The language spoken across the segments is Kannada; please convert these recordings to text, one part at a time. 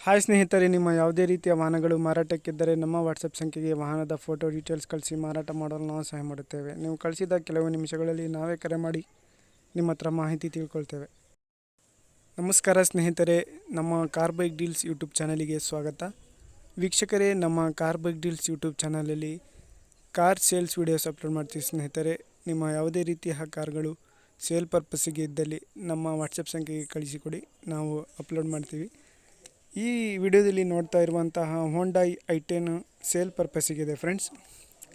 ಹಾಯ್ ಸ್ನೇಹಿತರೆ, ನಿಮ್ಮ ಯಾವುದೇ ರೀತಿಯ ವಾಹನಗಳು ಮಾರಾಟಕ್ಕಿದ್ದರೆ ನಮ್ಮ ವಾಟ್ಸಪ್ ಸಂಖ್ಯೆಗೆ ವಾಹನದ ಫೋಟೋ ಡೀಟೇಲ್ಸ್ ಕಳಿಸಿ ಮಾರಾಟ ಮಾಡಲು ನಾವು ಸಹಾಯ ಮಾಡುತ್ತೇವೆ. ನೀವು ಕಳಿಸಿದ ಕೆಲವು ನಿಮಿಷಗಳಲ್ಲಿ ನಾವೇ ಕರೆ ಮಾಡಿ ನಿಮ್ಮ ಹತ್ರ ಮಾಹಿತಿ ತಿಳ್ಕೊಳ್ತೇವೆ. ನಮಸ್ಕಾರ ಸ್ನೇಹಿತರೆ, ನಮ್ಮ ಕಾರ್ ಬೈಕ್ ಡೀಲ್ಸ್ ಯೂಟ್ಯೂಬ್ ಚಾನಲಿಗೆ ಸ್ವಾಗತ. ವೀಕ್ಷಕರೇ, ನಮ್ಮ ಕಾರ್ ಬೈಕ್ ಡೀಲ್ಸ್ ಯೂಟ್ಯೂಬ್ ಚಾನಲಲ್ಲಿ ಕಾರ್ ಸೇಲ್ಸ್ ವಿಡಿಯೋಸ್ ಅಪ್ಲೋಡ್ ಮಾಡ್ತೀವಿ ಸ್ನೇಹಿತರೆ. ನಿಮ್ಮ ಯಾವುದೇ ರೀತಿಯ ಕಾರ್ಗಳು ಸೇಲ್ ಪರ್ಪಸ್ಸಿಗೆ ಇದ್ದಲ್ಲಿ ನಮ್ಮ ವಾಟ್ಸಪ್ ಸಂಖ್ಯೆಗೆ ಕಳಿಸಿಕೊಡಿ, ನಾವು ಅಪ್ಲೋಡ್ ಮಾಡ್ತೀವಿ. ಈ ವಿಡಿಯೋದಲ್ಲಿ ನೋಡ್ತಾ ಇರುವಂತಹ ಹೋಂಡಾ i10 ಸೇಲ್ ಪರ್ಪಸ್ಸಿಗಿದೆ ಫ್ರೆಂಡ್ಸ್.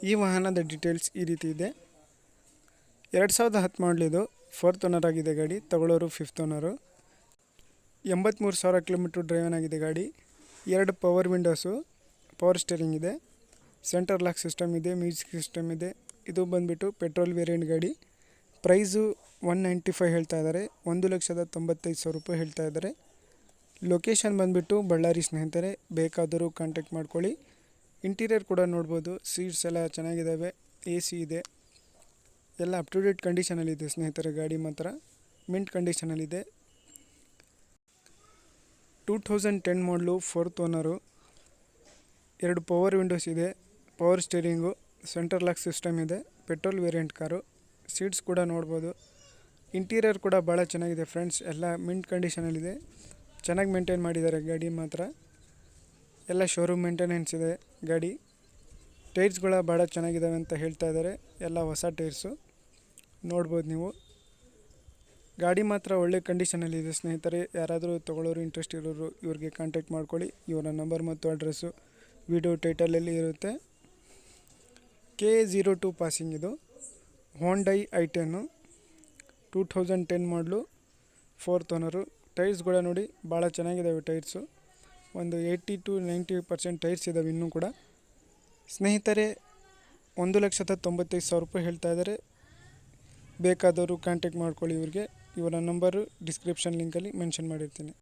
ಈ ವಾಹನದ ಡೀಟೇಲ್ಸ್ ಈ ರೀತಿ ಇದೆ. 2010 ಮಾಡಲ್ ಇದು. 4th ಓನರ್ ಆಗಿದೆ ಗಾಡಿ. ತಗೊಳ್ಳೋರು 5th ಓನರು. 83,000 ಕಿಲೋಮೀಟ್ರ್ ಡ್ರೈವನ್ ಆಗಿದೆ ಗಾಡಿ. 2 ಪವರ್ ವಿಂಡೋಸು, ಪವರ್ ಸ್ಟೇರಿಂಗ್ ಇದೆ, ಸೆಂಟರ್ ಲಾಕ್ ಸಿಸ್ಟಮ್ ಇದೆ, ಮ್ಯೂಸಿಕ್ ಸಿಸ್ಟಮ್ ಇದೆ. ಇದು ಬಂದುಬಿಟ್ಟು ಪೆಟ್ರೋಲ್ ವೇರಿಯಂಟ್ ಗಾಡಿ. ಪ್ರೈಸು 195 ಹೇಳ್ತಾ ಇದ್ದಾರೆ. 1,95,000 ರೂಪಾಯಿ ಹೇಳ್ತಾ ಇದ್ದಾರೆ. ಲೊಕೇಶನ್ ಬಂದುಬಿಟ್ಟು ಬಳ್ಳಾರಿ ಸ್ನೇಹಿತರೆ. ಬೇಕಾದರೂ ಕಾಂಟ್ಯಾಕ್ಟ್ ಮಾಡ್ಕೊಳ್ಳಿ. ಇಂಟೀರಿಯರ್ ಕೂಡ ನೋಡ್ಬೋದು. ಸೀಟ್ಸ್ ಎಲ್ಲ ಚೆನ್ನಾಗಿದ್ದಾವೆ, AC ಇದೆ, ಎಲ್ಲ ಅಪ್ ಟು ಡೇಟ್ ಕಂಡೀಷನಲ್ಲಿದೆ ಸ್ನೇಹಿತರೆ. ಗಾಡಿ ಮಾತ್ರ ಮಿಂಟ್ ಕಂಡೀಷನಲ್ಲಿದೆ. 2010 ಮಾಡಲು, 4th ಓನರು. 2 ಪವರ್ ವಿಂಡೋಸ್ ಇದೆ, power steering, centre lock system ಇದೆ. Petrol variant car. ಸೀಟ್ಸ್ ಕೂಡ ನೋಡ್ಬೋದು. ಇಂಟೀರಿಯರ್ ಕೂಡ ಭಾಳ ಚೆನ್ನಾಗಿದೆ ಫ್ರೆಂಡ್ಸ್. ಎಲ್ಲ ಮಿಂಟ್ ಕಂಡೀಷನಲ್ಲಿದೆ. ಚೆನ್ನಾಗಿ ಮೇಂಟೈನ್ ಮಾಡಿದ್ದಾರೆ ಗಾಡಿ ಮಾತ್ರ. ಎಲ್ಲ ಶೋರೂಮ್ ಮೇಂಟೆನೆನ್ಸ್ ಇದೆ ಗಾಡಿ. ಟೈರ್ಸ್ಗಳ ಭಾಳ ಚೆನ್ನಾಗಿದ್ದಾವೆ ಅಂತ ಹೇಳ್ತಾ ಇದ್ದಾರೆ. ಎಲ್ಲ ಹೊಸ ಟೈರ್ಸು ನೋಡ್ಬೋದು ನೀವು. ಗಾಡಿ ಮಾತ್ರ ಒಳ್ಳೆ ಕಂಡೀಷನಲ್ಲಿದೆ ಸ್ನೇಹಿತರೆ. ಯಾರಾದರೂ ತೊಗೊಳ್ಳೋರು, ಇಂಟ್ರೆಸ್ಟ್ ಇರೋರು ಇವ್ರಿಗೆ ಕಾಂಟ್ಯಾಕ್ಟ್ ಮಾಡ್ಕೊಳ್ಳಿ. ಇವರ ನಂಬರ್ ಮತ್ತು ಅಡ್ರೆಸ್ಸು ವಿಡಿಯೋ ಟೈಟಲಲ್ಲಿ ಇರುತ್ತೆ. K02 ಪಾಸಿಂಗ್ ಇದು. ಹೋಂಡಾ i10 2010 ಮಾಡಲು, 4th ಓನರು. ಟೈರ್ಸ್ಗಳ ನೋಡಿ ಭಾಳ ಚೆನ್ನಾಗಿದ್ದಾವೆ ಟೈರ್ಸು. ಒಂದು 80 to 90% ಟೈರ್ಸ್ ಇದ್ದಾವೆ ಇನ್ನೂ ಕೂಡ ಸ್ನೇಹಿತರೆ. 1,95,000 ರೂಪಾಯಿ ಹೇಳ್ತಾ ಇದ್ದಾರೆ. ಬೇಕಾದವರು ಕಾಂಟ್ಯಾಕ್ಟ್ ಮಾಡ್ಕೊಳ್ಳಿ ಇವ್ರಿಗೆ. ಇವರ ನಂಬರು ಡಿಸ್ಕ್ರಿಪ್ಷನ್ ಲಿಂಕಲ್ಲಿ ಮೆನ್ಷನ್ ಮಾಡಿರ್ತೀನಿ.